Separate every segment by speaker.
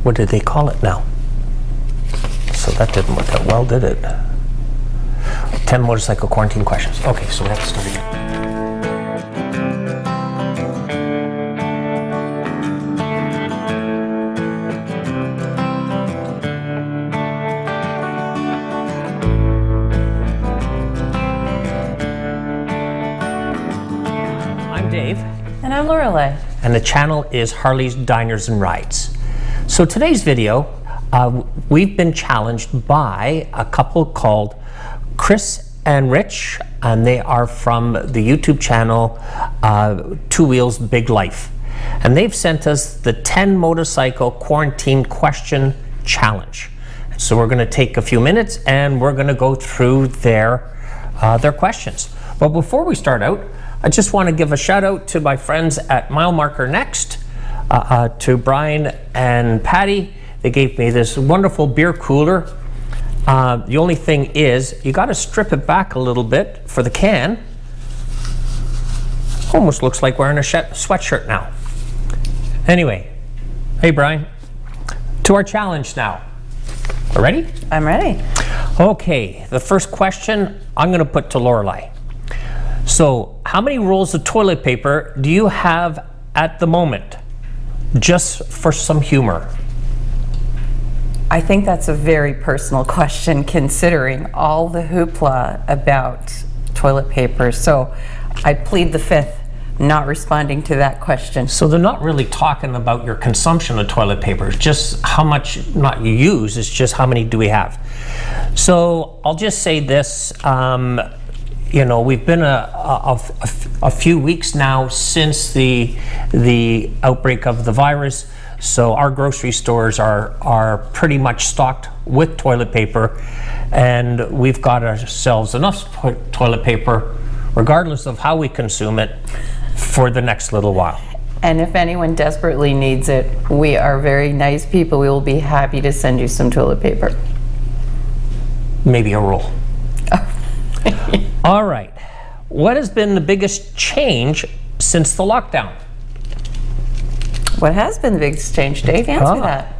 Speaker 1: what did they call it now? So that didn't work out well, did it? 10 motorcycle quarantine questions. Okay, so we have to start again. I'm Dave.
Speaker 2: And I'm Lorelei.
Speaker 1: And the channel is Harleys, Diners, and Rides. So today's video, we've been challenged by a couple called Chris and Rich, and they are from the YouTube channel Two Wheels Big Life. And they've sent us the 10 motorcycle quarantine question challenge. So we're going to take a few minutes and we're going to go through their questions. But before we start out, I just want to give a shout out to my friends at Mile Marker Next, to Brian and Patty. They gave me this wonderful beer cooler. The only thing is, you got to strip it back a little bit for the can. Almost looks like wearing a sweatshirt now. Anyway, hey Brian, to our challenge now. Are ready?
Speaker 2: I'm ready.
Speaker 1: Okay, the first question I'm going to put to Lorelei. So, how many rolls of toilet paper do you have at the moment? Just for some humor.
Speaker 2: I think that's a very personal question considering all the hoopla about toilet paper. So I plead the fifth, not responding to that question.
Speaker 1: So they're not really talking about your consumption of toilet paper, it's just how much not you use, it's just how many do we have. So I'll just say this, you know, we've been a few weeks now since the outbreak of the virus. So our grocery stores are pretty much stocked with toilet paper, and we've got ourselves enough toilet paper, regardless of how we consume it, for the next little while.
Speaker 2: And if anyone desperately needs it, we are very nice people. We will be happy to send you some toilet paper.
Speaker 1: Maybe a roll. All right. What has been the biggest change since the lockdown?
Speaker 2: What has been the biggest change, Dave? Answer that.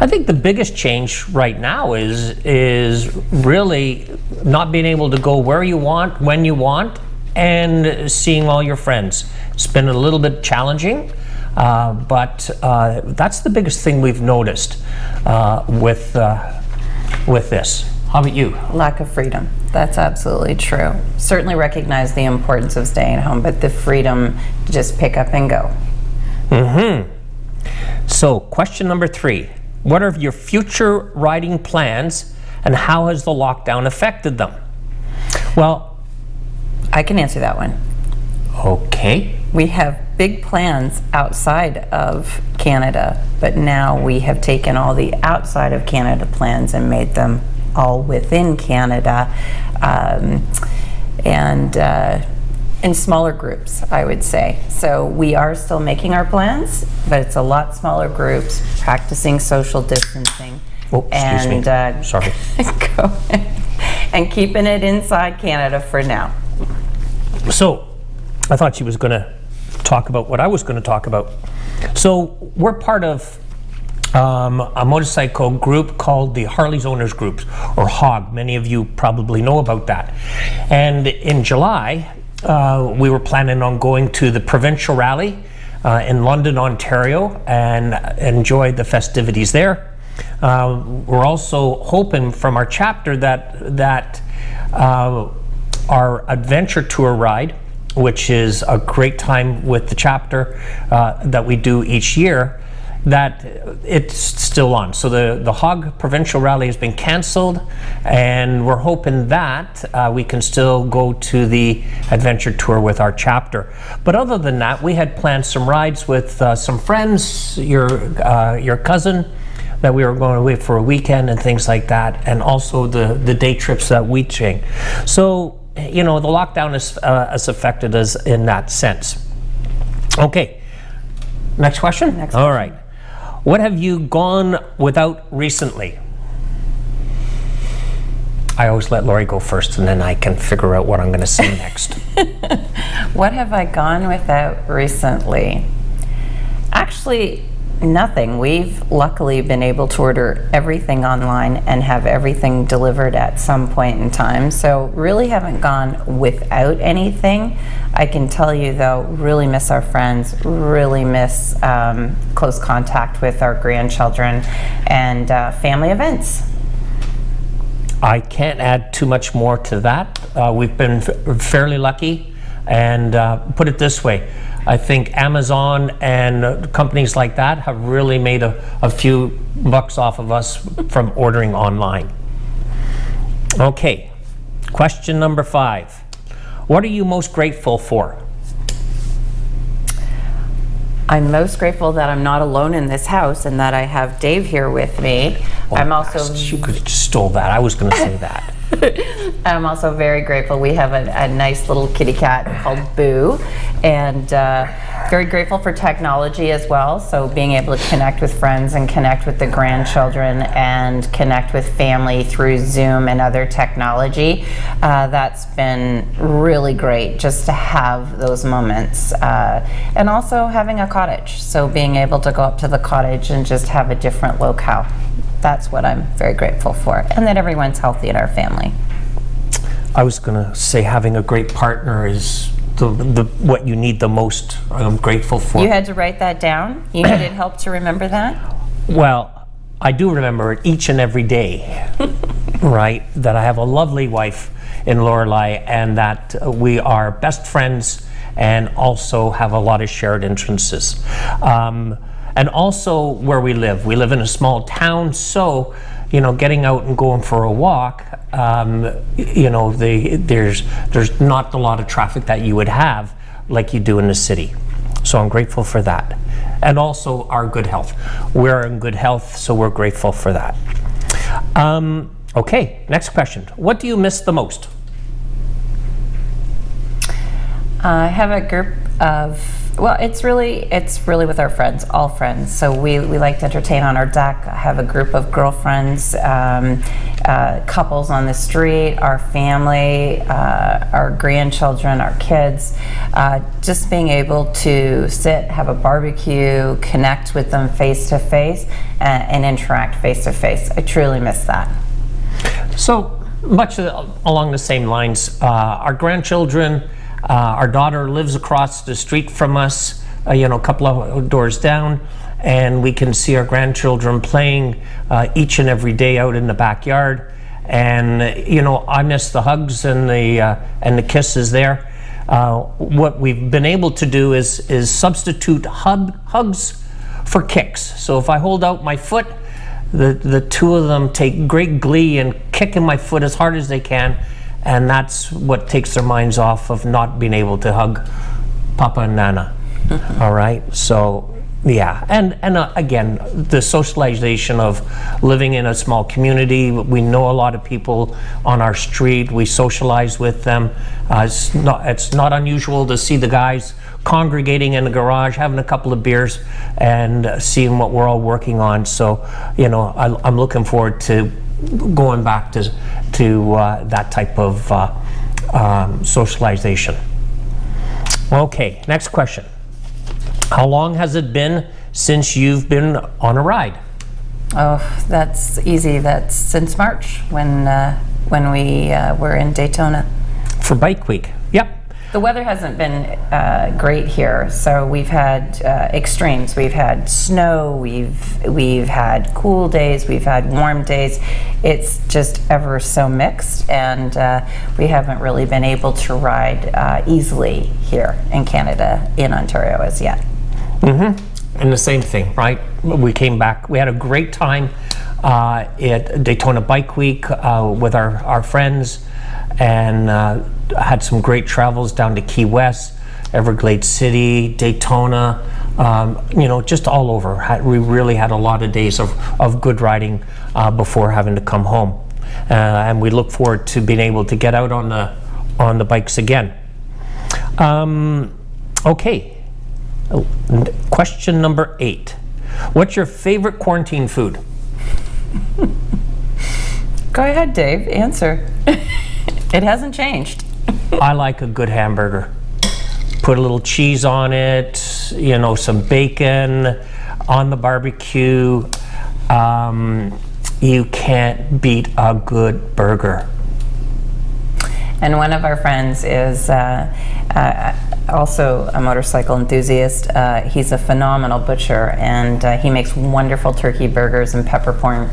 Speaker 1: I think the biggest change right now is really not being able to go where you want, when you want, and seeing all your friends. It's been a little bit challenging, but that's the biggest thing we've noticed with this. How about you?
Speaker 2: Lack of freedom. That's absolutely true. Certainly recognize the importance of staying home, but the freedom to just pick up and go.
Speaker 1: So, question number 3. What are your future riding plans and how has the lockdown affected them? Well,
Speaker 2: I can answer that one.
Speaker 1: Okay.
Speaker 2: We have big plans outside of Canada, but now we have taken all the outside of Canada plans and made them all within Canada, and in smaller groups, I would say. So we are still making our plans, but it's a lot smaller groups, practicing social distancing.
Speaker 1: Oh, excuse me. Sorry.
Speaker 2: And keeping it inside Canada for now.
Speaker 1: So, I thought she was going to talk about what I was going to talk about. So, we're part of a motorcycle group called the Harleys Owners Group, or HOG. Many of you probably know about that. And in July, we were planning on going to the provincial rally in London, Ontario, and enjoy the festivities there. We're also hoping from our chapter that our adventure tour ride, which is a great time with the chapter that we do each year, that it's still on. So the HOG Provincial Rally has been canceled, and we're hoping that we can still go to the adventure tour with our chapter. But other than that, we had planned some rides with some friends, your cousin, that we were going away for a weekend and things like that, and also the day trips that we take. So, you know, the lockdown has affected us in that sense. Okay, next question?
Speaker 2: Next
Speaker 1: All
Speaker 2: question.
Speaker 1: right. What have you gone without recently? I always let Lori go first, and then I can figure out what I'm going to say next.
Speaker 2: What have I gone without recently? Actually, Nothing. We've luckily been able to order everything online and have everything delivered at some point in time. So really haven't gone without anything. I can tell you though, really miss our friends, really miss close contact with our grandchildren and family events.
Speaker 1: I can't add too much more to that. We've been fairly lucky, and put it this way, I think Amazon and companies like that have really made a few bucks off of us from ordering online. Okay, question number 5. What are you most grateful for?
Speaker 2: I'm most grateful that I'm not alone in this house and that I have Dave here with me. I'm also
Speaker 1: You could have stole that. I was going to say that.
Speaker 2: I'm also very grateful. We have a nice little kitty cat called Boo, and very grateful for technology as well. So being able to connect with friends and connect with the grandchildren and connect with family through Zoom and other technology, that's been really great just to have those moments. And also having a cottage, so being able to go up to the cottage and just have a different locale. That's what I'm very grateful for, and that everyone's healthy in our family.
Speaker 1: I was going to say having a great partner is the what you need the most. I'm grateful for.
Speaker 2: You had to write that down? You needed help to remember that?
Speaker 1: Well, I do remember it each and every day, right? That I have a lovely wife in Lorelei, and that we are best friends and also have a lot of shared interests. And also where we live in a small town, so getting out and going for a walk, there's not a lot of traffic that you would have like you do in the city. So I'm grateful for that. And also our good health. We're in good health, so we're grateful for that. Okay, next question. What do you miss the most?
Speaker 2: I have a group of, well, it's really with our friends, all friends. So we like to entertain on our deck. I have a group of girlfriends, couples on the street, our family, our grandchildren, our kids. Just being able to sit, have a barbecue, connect with them face to face, and interact face to face. I truly miss that.
Speaker 1: So much along the same lines, our grandchildren, our daughter lives across the street from us, a couple of doors down, and we can see our grandchildren playing each and every day out in the backyard. And I miss the hugs and the kisses there. What we've been able to do is substitute hugs for kicks. So if I hold out my foot, the two of them take great glee in kicking my foot as hard as they can. And that's what takes their minds off of not being able to hug Papa and Nana. All right, so yeah, and again, the socialization of living in a small community. We know a lot of people on our street. We socialize with them. It's not unusual to see the guys congregating in the garage, having a couple of beers, and seeing what we're all working on. So I'm looking forward to going back to that type of socialization. Okay, next question. How long has it been since you've been on a ride?
Speaker 2: Oh, that's easy. That's since March when we were in Daytona.
Speaker 1: For Bike Week, yep.
Speaker 2: The weather hasn't been great here, so we've had extremes. We've had snow, we've had cool days, we've had warm days. It's just ever so mixed, and we haven't really been able to ride easily here in Canada, in Ontario as yet.
Speaker 1: Mm-hmm. And the same thing, right? We came back, we had a great time at Daytona Bike Week with our friends, and had some great travels down to Key West, Everglades City, Daytona, just all over. We really had a lot of days of good riding before having to come home. And we look forward to being able to get out on the bikes again. Okay, question number 8. What's your favorite quarantine food?
Speaker 2: Go ahead, Dave, answer. It hasn't changed.
Speaker 1: I like a good hamburger. Put a little cheese on it, some bacon. on the barbecue. You can't beat a good burger.
Speaker 2: And one of our friends is also a motorcycle enthusiast. He's a phenomenal butcher, and he makes wonderful turkey burgers and peppercorn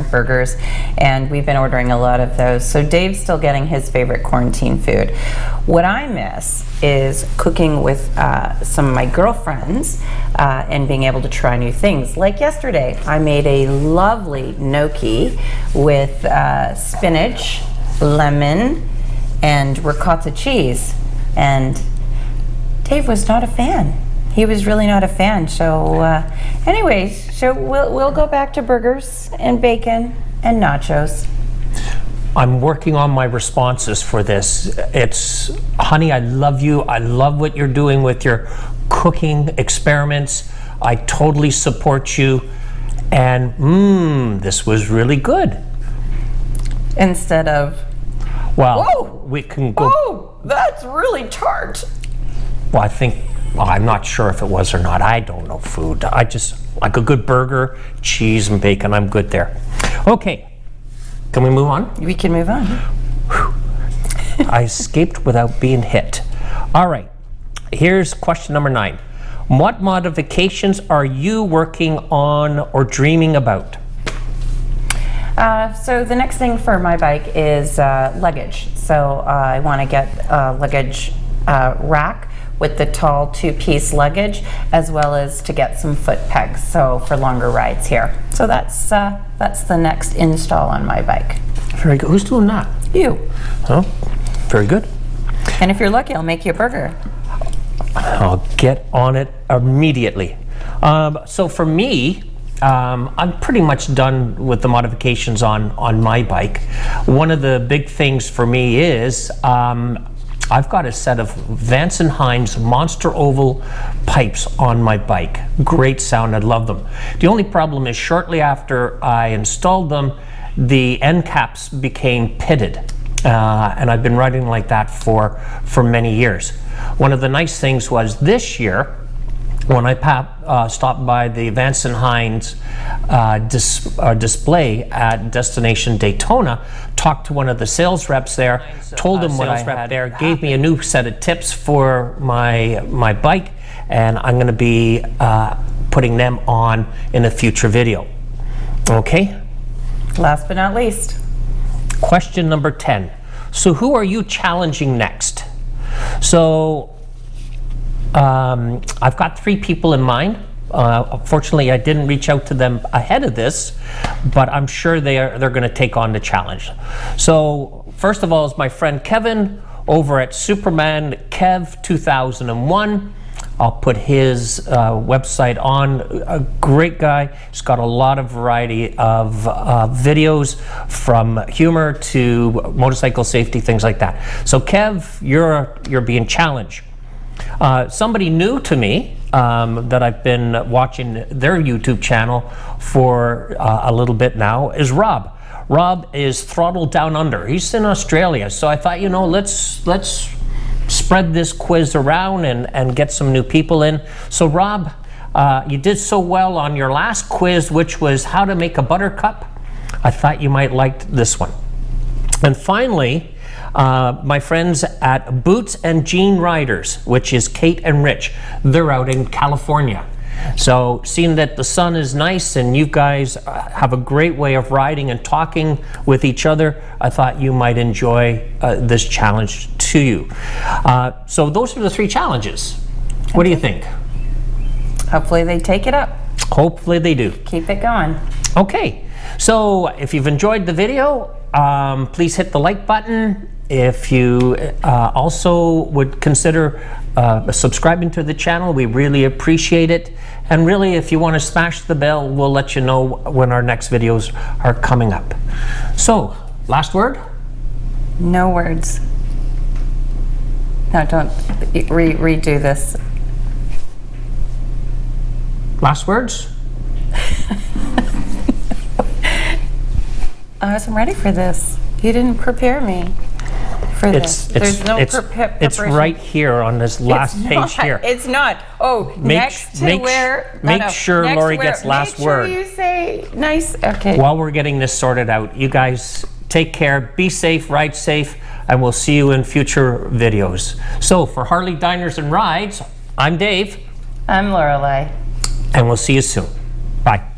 Speaker 2: burgers, and we've been ordering a lot of those. So Dave's still getting his favorite quarantine food. What I miss is cooking with some of my girlfriends and being able to try new things. Like yesterday, I made a lovely gnocchi with spinach, lemon, and ricotta cheese, and Dave was not a fan. He was really not a fan. So anyways, so we'll go back to burgers and bacon and nachos.
Speaker 1: I'm working on my responses for this. It's, honey, I love you. I love what you're doing with your cooking experiments. I totally support you. And this was really good.
Speaker 2: Instead of,
Speaker 1: well,
Speaker 2: whoa,
Speaker 1: we can go.
Speaker 2: Oh, that's really tart.
Speaker 1: Well, I'm not sure if it was or not. I don't know food. I just like a good burger, cheese, and bacon. I'm good there. Okay, can we move on?
Speaker 2: We can move on.
Speaker 1: I escaped without being hit. All right, here's question number 9. What modifications are you working on or dreaming about?
Speaker 2: So the next thing for my bike is luggage. So I want to get a luggage rack with the tall 2-piece luggage, as well as to get some foot pegs, so for longer rides here. So that's the next install on my bike.
Speaker 1: Very good. Who's doing that?
Speaker 2: You.
Speaker 1: Oh, very good.
Speaker 2: And if you're lucky, I'll make you a burger.
Speaker 1: I'll get on it immediately. So for me, I'm pretty much done with the modifications on my bike. One of the big things for me is I've got a set of Vance & Hines Monster Oval pipes on my bike. Great sound, I love them. The only problem is shortly after I installed them, the end caps became pitted. And I've been riding like that for many years. One of the nice things was this year, when I stopped by the Vance & Hines display at Destination Daytona, talked to one of the sales reps there, told him what I had there, gave me a new set of tips for my bike, and I'm going to be putting them on in a future video. Okay?
Speaker 2: Last but not least.
Speaker 1: Question number 10. So who are you challenging next? So I've got 3 people in mind. Unfortunately, I didn't reach out to them ahead of this, but I'm sure they're going to take on the challenge. So first of all is my friend Kevin over at Superman Kev 2001. I'll put his website on. A great guy. He's got a lot of variety of videos, from humor to motorcycle safety, things like that. So Kev, you're being challenged. Somebody new to me that I've been watching their YouTube channel for a little bit now is Rob. Rob is Throttle Down Under. He's in Australia, so I thought, let's spread this quiz around and get some new people in. So Rob, you did so well on your last quiz, which was how to make a buttercup. I thought you might like this one. And finally, my friends at Boots and Jean Riders, which is Kate and Rich. They're out in California. So seeing that the sun is nice and you guys have a great way of riding and talking with each other, I thought you might enjoy this challenge to you. So those are the 3 challenges. What do you think?
Speaker 2: Hopefully they take it up.
Speaker 1: Hopefully they do.
Speaker 2: Keep it going.
Speaker 1: Okay, so if you've enjoyed the video, please hit the like button. If you also would consider subscribing to the channel, we really appreciate it. And really, if you want to smash the bell, we'll let you know when our next videos are coming up. So, last word?
Speaker 2: No words. No, don't redo this.
Speaker 1: Last words?
Speaker 2: I wasn't ready for this. You didn't prepare me. for this? There's no
Speaker 1: it's
Speaker 2: preparation.
Speaker 1: right here on this last
Speaker 2: It's
Speaker 1: page
Speaker 2: not,
Speaker 1: here.
Speaker 2: It's not. Oh, next to where...
Speaker 1: Make sure
Speaker 2: next
Speaker 1: Lori
Speaker 2: where-
Speaker 1: gets last word.
Speaker 2: Make sure you say nice, okay.
Speaker 1: While we're getting this sorted out, you guys take care, be safe, ride safe, and we'll see you in future videos. So for Harley Diners and Rides, I'm Dave.
Speaker 2: I'm Lorelei.
Speaker 1: And we'll see you soon. Bye.